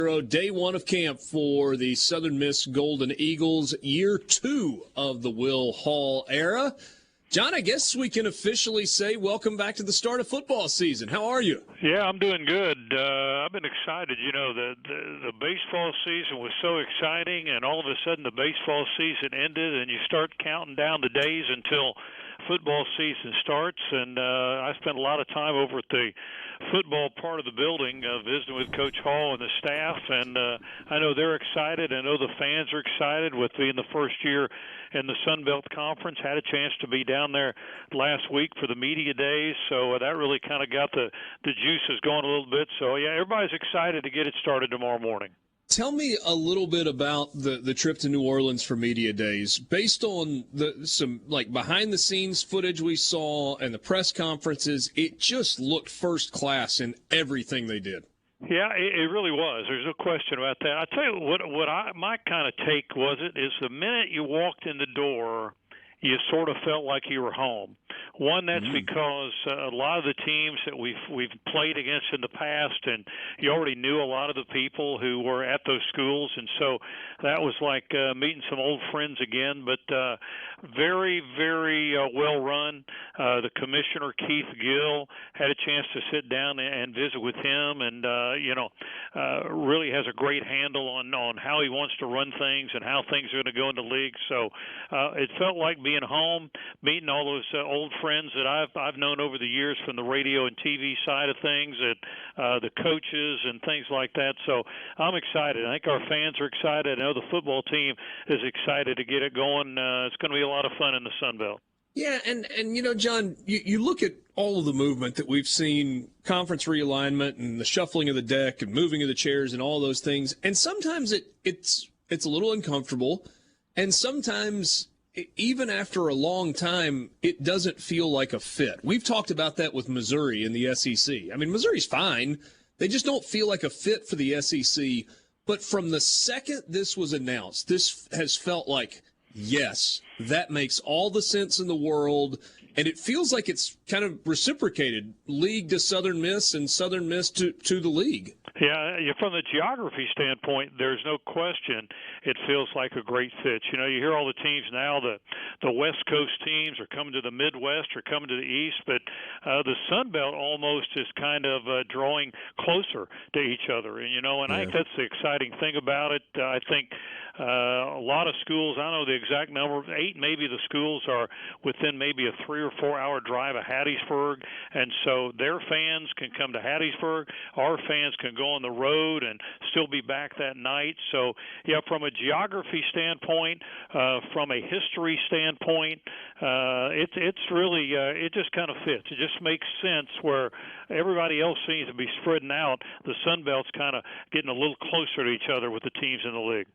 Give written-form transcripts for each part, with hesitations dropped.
Day one of camp for the Southern Miss Golden Eagles, year 2 of the Will Hall era. John, I guess we can officially say welcome back to the start of football season. How are you? Yeah, I'm doing good. I've been excited. You know, the baseball season was so exciting, and all of a sudden the baseball season ended, and you start counting down the days until football season starts. And I spent a lot of time over at the football part of the building visiting with Coach Hall and the staff, and I know they're excited. I know the fans are excited with being the first year in the Sun Belt Conference. Had a chance to be down there last week for the media days, so that really kind of got the juices going a little bit. So, yeah, everybody's excited to get it started tomorrow morning. Tell me a little bit about the trip to New Orleans for media days. Based on some like behind the scenes footage we saw and the press conferences, it just looked first class in everything they did. Yeah, it really was. There's no question about that. I tell you my kind of take was is the minute you walked in the door, you sort of felt like you were home. One, that's because a lot of the teams that we've played against in the past, and you already knew a lot of the people who were at those schools, and so that was like meeting some old friends again. But very, very well run. The commissioner, Keith Gill, had a chance to sit down and visit with him, and really has a great handle on how he wants to run things and how things are going to go in the league. So it felt like being home, meeting all those old friends that I've known over the years from the radio and TV side of things, the coaches and things like that. So I'm excited. I think our fans are excited. I know the football team is excited to get it going. It's going to be a lot of fun in the Sun Belt. Yeah, and you know, John, you look at all of the movement that we've seen, conference realignment and the shuffling of the deck and moving of the chairs and all those things, and sometimes it's a little uncomfortable, and sometimes even after a long time, it doesn't feel like a fit. We've talked about that with Missouri in the SEC. I mean, Missouri's fine. They just don't feel like a fit for the SEC. But from the second this was announced, this has felt like, yes, that makes all the sense in the world. And it feels like it's kind of reciprocated, league to Southern Miss and Southern Miss to the league. Yeah, from the geography standpoint, there's no question it feels like a great fit. You know, you hear all the teams now, the West Coast teams are coming to the Midwest or coming to the East, but the Sun Belt almost is kind of drawing closer to each other. And, I think that's the exciting thing about it. I think a lot of schools, I don't know the exact number, 8 maybe the schools are within maybe a 3 or 4 hour drive of Hattiesburg, and so their fans can come to Hattiesburg. Our fans can go on the road and still be back that night. So, yeah, from a geography standpoint, from a history standpoint, it's really it just kind of fits. It just makes sense where everybody else seems to be spreading out. The Sun Belt's kind of getting a little closer to each other with the teams in the league.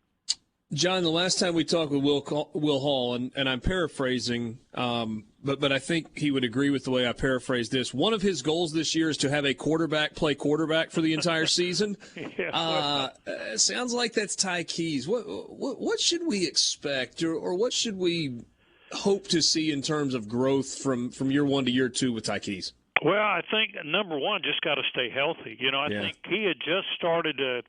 John, the last time we talked with Will Hall, and I'm paraphrasing, but I think he would agree with the way I paraphrased this. One of his goals this year is to have a quarterback play quarterback for the entire season. Sounds like that's Ty Keys. What should we expect, or what should we hope to see in terms of growth from year 1 to year 2 with Ty Keys? Well, I think number one, just got to stay healthy. I think he had just started to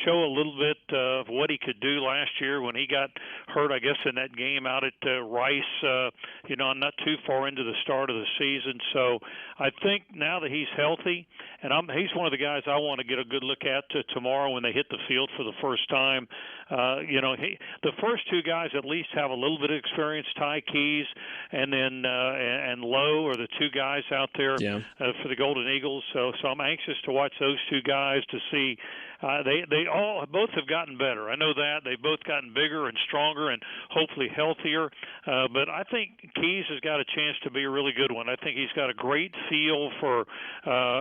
show a little bit of what he could do last year when he got hurt, I guess, in that game out at Rice, not too far into the start of the season. So I think now that he's healthy, and he's one of the guys I want to get a good look at tomorrow when they hit the field for the first time. The first 2 guys at least have a little bit of experience, Ty Keys and then and Lowe are the 2 guys out there. Yeah. For the Golden Eagles, so I'm anxious to watch those 2 guys to see. They all both have gotten better. I know that they've both gotten bigger and stronger and hopefully healthier. But I think Keys has got a chance to be a really good one. I think he's got a great feel for.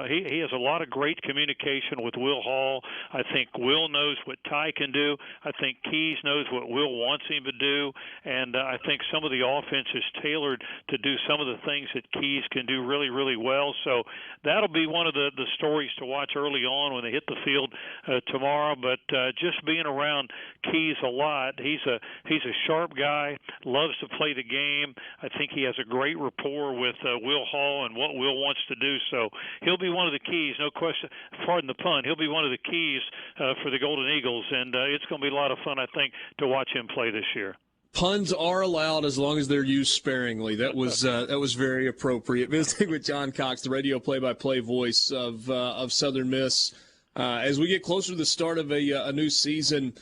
He has a lot of great communication with Will Hall. I think Will knows what Ty can do. I think Keys knows what Will wants him to do, and I think some of the offense is tailored to do some of the things that Keys can do really, really well. So that'll be one of the stories to watch early on when they hit the field tomorrow. But just being around Keys a lot, he's a sharp guy, loves to play the game. I think he has a great rapport with Will Hall and what Will wants to do. So he'll be one of the keys, no question. Pardon the pun. He'll be one of the keys for the Golden Eagles, and it's going to be a lot of fun, I think, to watch him play this year. Puns are allowed as long as they're used sparingly. That was very appropriate. Visiting with John Cox, the radio play-by-play voice of Southern Miss. As we get closer to the start of a new season,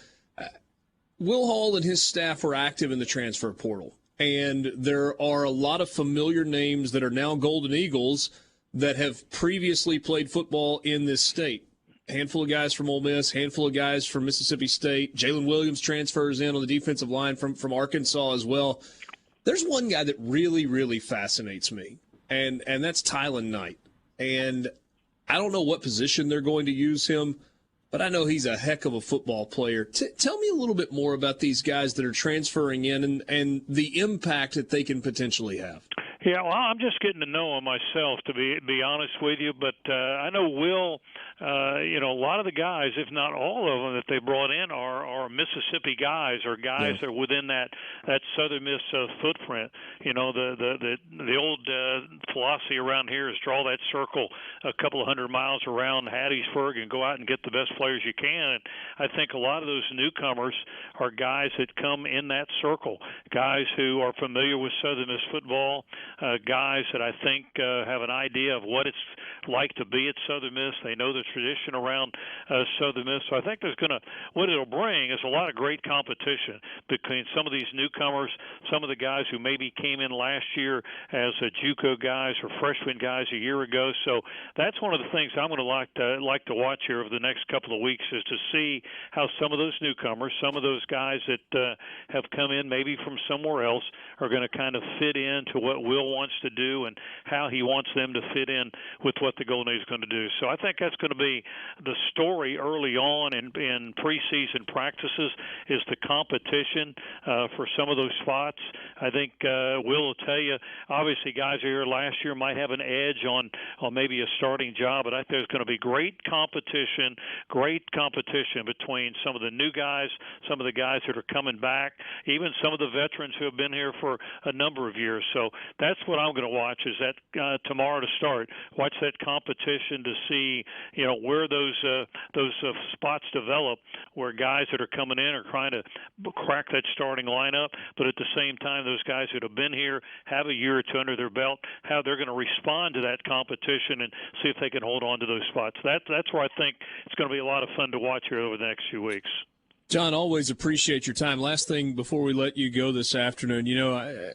Will Hall and his staff are active in the transfer portal, and there are a lot of familiar names that are now Golden Eagles that have previously played football in this state. Handful of guys from Ole Miss, handful of guys from Mississippi State. Jalen Williams transfers in on the defensive line from Arkansas as well. There's one guy that really, really fascinates me, and that's Tylen Knight. And I don't know what position they're going to use him, but I know he's a heck of a football player. Tell me a little bit more about these guys that are transferring in and the impact that they can potentially have. Yeah, well, I'm just getting to know him myself, to be honest with you. But I know Will, a lot of the guys, if not all of them that they brought in, are Mississippi guys or guys that are within that Southern Miss footprint. You know, the old philosophy around here is draw that circle a couple of 100 miles around Hattiesburg and go out and get the best players you can. And I think a lot of those newcomers are guys that come in that circle, guys who are familiar with Southern Miss football. Guys that I think have an idea of what it's like to be at Southern Miss. They know the tradition around Southern Miss. So I think what it'll bring is a lot of great competition between some of these newcomers, some of the guys who maybe came in last year as JUCO guys or freshman guys a year ago. So that's one of the things I'm going to like to watch here over the next couple of weeks, is to see how some of those newcomers, some of those guys that have come in maybe from somewhere else, are going to kind of fit into what Will wants to do and how he wants them to fit in with what the Golden Eagles are going to do. So I think that's going to be the story early on in preseason practices, is the competition for some of those spots. I think Will tell you, obviously guys here last year might have an edge on maybe a starting job, but I think there's going to be great competition between some of the new guys, some of the guys that are coming back, even some of the veterans who have been here for a number of years. So that's what I'm going to watch, is that tomorrow to start. Watch that competition to see, where those spots develop, where guys that are coming in are trying to crack that starting lineup, but at the same time, those guys that have been here, have a year or two under their belt, how they're going to respond to that competition and see if they can hold on to those spots. That's where I think it's going to be a lot of fun to watch here over the next few weeks. John, always appreciate your time. Last thing before we let you go this afternoon,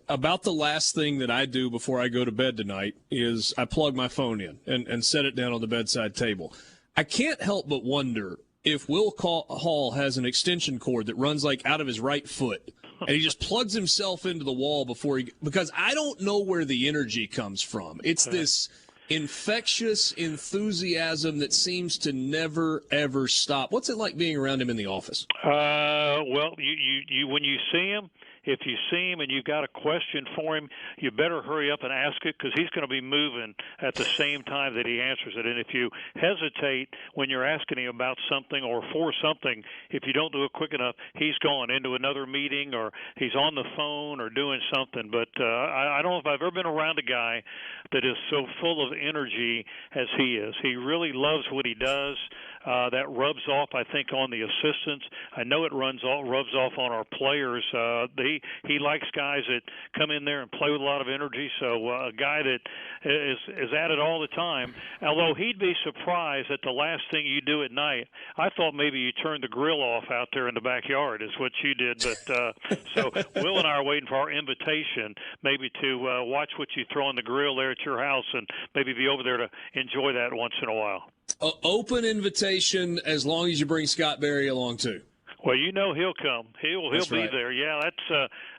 about the last thing that I do before I go to bed tonight is I plug my phone in and set it down on the bedside table. I can't help but wonder if Will Hall has an extension cord that runs like out of his right foot, and he just plugs himself into the wall because I don't know where the energy comes from. It's this infectious enthusiasm that seems to never, ever stop. What's it like being around him in the office? Well, you when you see him, if you see him and you've got a question for him, you better hurry up and ask it, because he's going to be moving at the same time that he answers it. And if you hesitate when you're asking him about something or for something, if you don't do it quick enough, he's gone into another meeting or he's on the phone or doing something. But I don't know if I've ever been around a guy that is so full of energy as he is. He really loves what he does. That rubs off, I think, on the assistants. I know it rubs off on our players. He likes guys that come in there and play with a lot of energy. So a guy that is at it all the time. Although he'd be surprised at the last thing you do at night. I thought maybe you turned the grill off out there in the backyard is what you did. But so Will and I are waiting for our invitation, maybe to watch what you throw on the grill there at your house, and maybe be over there to enjoy that once in a while. Open invitation as long as you bring Scott Berry along too. Well, he'll come. He'll be right there. Yeah,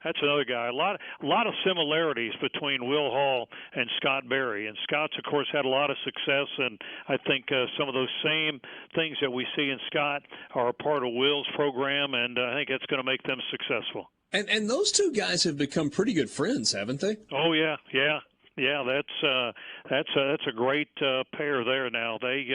that's another guy. A lot of similarities between Will Hall and Scott Berry. And Scott's, of course, had a lot of success, and I think some of those same things that we see in Scott are a part of Will's program, and I think that's going to make them successful. And those two guys have become pretty good friends, haven't they? Oh, yeah. Yeah, that's a great pair there. Now they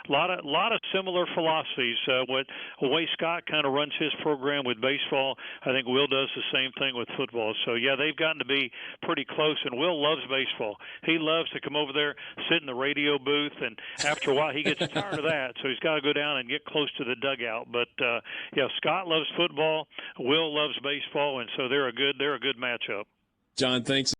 lot of similar philosophies. What the way Scott kind of runs his program with baseball, I think Will does the same thing with football. So yeah, they've gotten to be pretty close. And Will loves baseball. He loves to come over there, sit in the radio booth, and after a while he gets tired of that, so he's got to go down and get close to the dugout. But yeah, Scott loves football. Will loves baseball, and so they're a good matchup. John, thanks